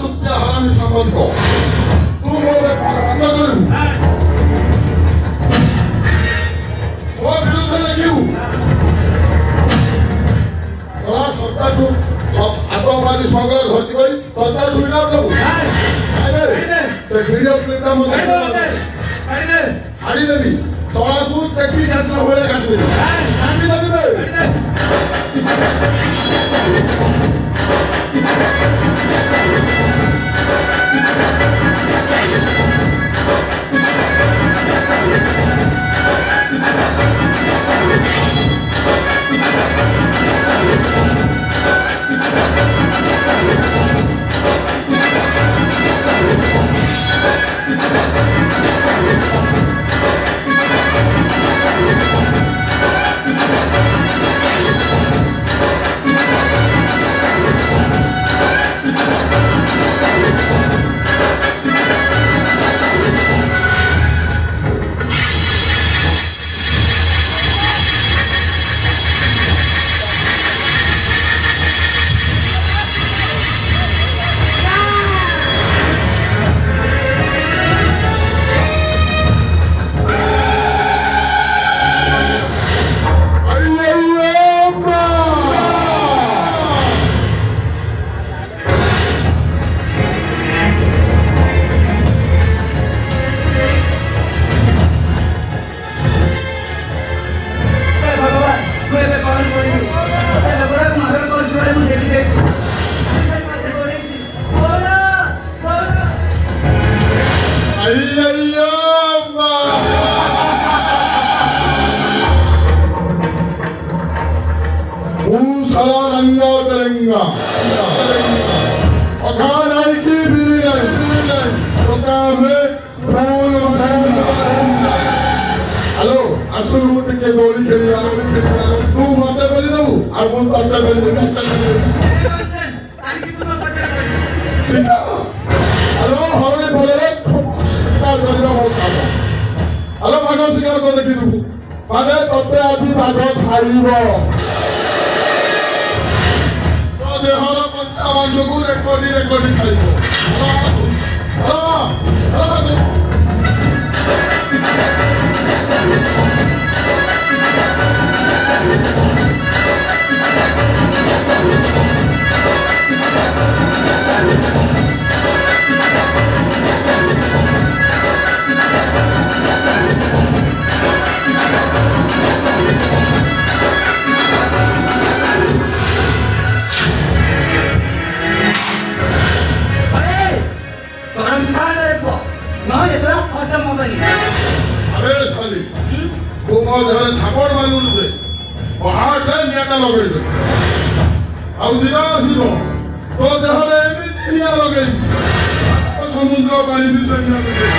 ଚୁକ୍ତି ହାରାମି ସମ୍ବନ୍ଧ ତୁ ମୋ ବେପାର ବନ୍ଦ କରିବୁ ମୋ ବିରୁଦ୍ଧରେ ଲେଖିବୁ ସରକାରଠୁ ଆତଙ୍କବାଦୀ ସ୍ମଗଲର ଧରିଛି କରି ସରକାରଠୁ ଇନାମ ଦେବୁ ସେ ଭିଡ଼ିଓ କ୍ଲିପଟା ମୋତେ ଛାଡ଼ିଦେବି ସଳାକୁ ଚେକି କାଟିଲା ଭଳିଆ କାଟିଦେବି हेलो असुल रूट के गोली खेली तू मते बोली दबू और वो तंटे बोली दे सीधा हेलो हरने बोले रे शिकार करना हो काम हेलो भागो शिकार को देखि दू माने तते आजी भागो खाइबो तो देहर 55 को रेकॉर्डी खाइबो हेलो अरे साली तू मो देहरे थापड़ मारुनु जे पहाड़े नियाटा लगेई दे आउ दिन आसीबो तो देहरे एमिति निया लगेई समुद्र पानी दिसे निया लगेई